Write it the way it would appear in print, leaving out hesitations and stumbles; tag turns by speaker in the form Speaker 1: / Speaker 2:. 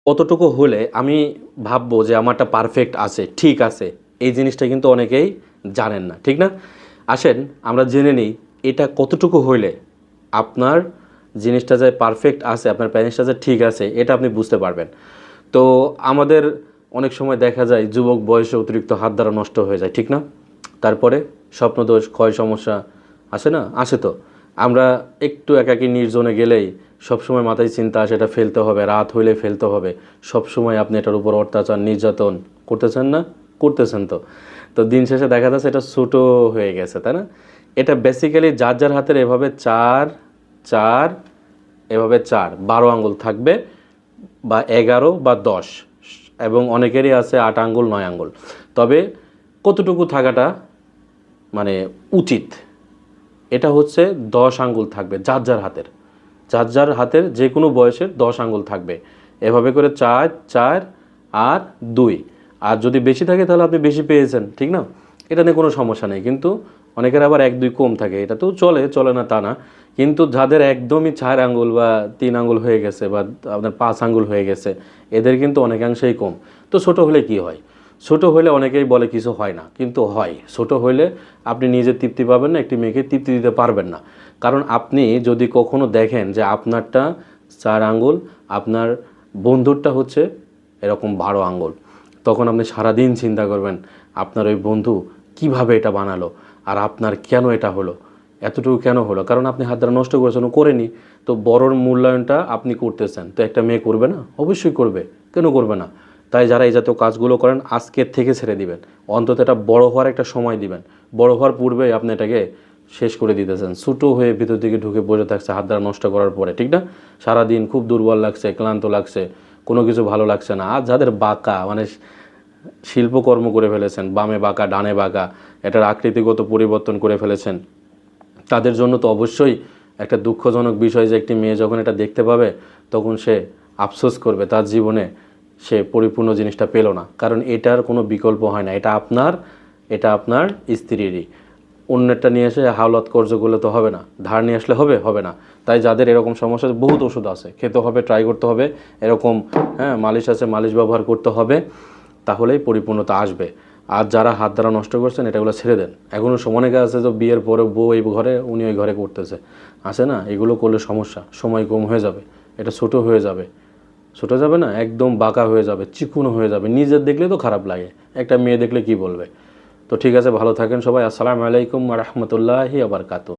Speaker 1: কতটুকু হলে আমি ভাববো যে আমারটা পারফেক্ট আছে, ঠিক আছে, এই জিনিসটা কিন্তু অনেকেই জানেন না, ঠিক না? আসেন আমরা জেনে নিই এটা কতটুকু হইলে আপনার জিনিসটা যে পারফেক্ট আছে, আপনার প্যানিসটা যে ঠিক আছে, এটা আপনি বুঝতে পারবেন। তো আমাদের অনেক সময় দেখা যায় যুবক বয়সে অতিরিক্ত হাত দ্বারা নষ্ট হয়ে যায়, ঠিক না? তারপরে স্বপ্নদোষ, ক্ষয় সমস্যা আসে না? আসে তো। আমরা একটু একাকী নির্জনে গেলেই সবসময় মাথায় চিন্তা আসে এটা ফেলতে হবে, রাত হইলে ফেলতে হবে। সবসময় আপনি এটার উপর অত্যাচার নির্যাতন করতেছেন না? করতেছেন তো। তো দিন শেষে দেখা যাচ্ছে এটা ছোটো হয়ে গেছে, তাই না? এটা বেসিক্যালি যার যার হাতের এভাবে চার চার এভাবে 12 আঙ্গুল থাকবে, বা 11 বা 10, এবং অনেকেরই আছে 8 আঙ্গুল 9 আঙ্গুল। তবে কতটুকু থাকাটা মানে উচিত, এটা হচ্ছে 10 আঙ্গুল থাকবে যার যার হাতের, যার যার হাতের যে কোনো বয়সের 10 আঙ্গুল থাকবে। এভাবে করে 4 4 আর 2। আর যদি বেশি থাকে তাহলে আপনি বেশি পেয়েছেন, ঠিক না? এটা নিয়ে কোনো সমস্যা নেই। কিন্তু অনেকের আবার 1 2 কম থাকে, এটা তো চলে, চলে না তা না। কিন্তু যাদের একদমই 4 আঙ্গুল বা 3 আঙ্গুল হয়ে গেছে, বা আপনার 5 আঙ্গুল হয়ে গেছে, এদের কিন্তু অনেকাংশেই কম। তো ছোট হলে কি হয়? ছোট হলে অনেকেই বলে কিছু হয় না, কিন্তু হয়। ছোট হইলে আপনি নিজে তৃপ্তি পাবেন না, একটি মেয়েকে তৃপ্তি দিতে পারবেন না। কারণ আপনি যদি কখনো দেখেন যে আপনারটা 4 আঙ্গুল, আপনার বন্ধুরটা হচ্ছে এরকম 12 আঙ্গুল, তখন আপনি সারাদিন চিন্তা করবেন আপনার ওই বন্ধু কিভাবে এটা বানালো, আর আপনার কেন এটা হলো, এতটুকু কেন হলো? কারণ আপনি হাত দ্বারা নষ্ট করেছেন, ও করেনি। তো বড়র মূল্যায়নটা আপনি করতেছেন, তো একটা মেয়ে করবে না? অবশ্যই করবে, কেন করবে না? তাই যারা এই জাতীয় কাজগুলো করেন আজকের থেকে ছেড়ে দিবেন। অন্তত এটা বড় হওয়ার একটা সময় দিবেন। বড় হওয়ার পূর্বে আপনি এটাকে শেষ করে দিতেছেন। ছোটো হয়ে ভিতর দিকে ঢুকে বসে থাকছে হাত দ্বারা নষ্ট করার পরে, ঠিক না? সারাদিন খুব দুর্বল লাগছে, ক্লান্ত লাগছে, কোনো কিছু ভালো লাগছে না। আর যাদের বাঁকা মানে শিল্পকর্ম করে ফেলেছেন, বামে বাঁকা ডানে বাঁকা, এটার আকৃতিগত পরিবর্তন করে ফেলেছেন, তাদের জন্য তো অবশ্যই একটা দুঃখজনক বিষয় যে একটি মেয়ে যখন এটা দেখতে পাবে তখন সে আফসোস করবে তার জীবনে সে পরিপূর্ণ জিনিসটা পেল না। কারণ এটার কোনো বিকল্প হয় না, এটা আপনার স্ত্রীরই। অন্যেরটা নিয়ে এসে হাওলাত কর্য করলে তো হবে না, ধার নিয়ে আসলে হবে, হবে না। তাই যাদের এরকম সমস্যা, বহুত ওষুধ আছে, খেতে হবে, ট্রাই করতে হবে, এরকম মালিশ আছে, মালিশ ব্যবহার করতে হবে, তাহলেই পরিপূর্ণতা আসবে। আর যারা হাত দ্বারা নষ্ট করছেন এটাগুলো ছেড়ে দেন। এখনও অনেকে আছে যে বিয়ের পরে বউ এই ঘরে, উনি ওই ঘরে করতেছে, আছে না? এগুলো করলে সমস্যা, সময় কম হয়ে যাবে, এটা ছোটো হয়ে যাবে, ছোটো যাবে না, একদম বাঁকা হয়ে যাবে, চিকুনো হয়ে যাবে। নিজের দেখলে তো খারাপ লাগে, একটা মেয়ে দেখলে কি বলবে? তো ঠিক আছে, ভালো থাকেন সবাই। আসসালামু আলাইকুম ওয়া রাহমাতুল্লাহি ওয়া বারাকাতুহু।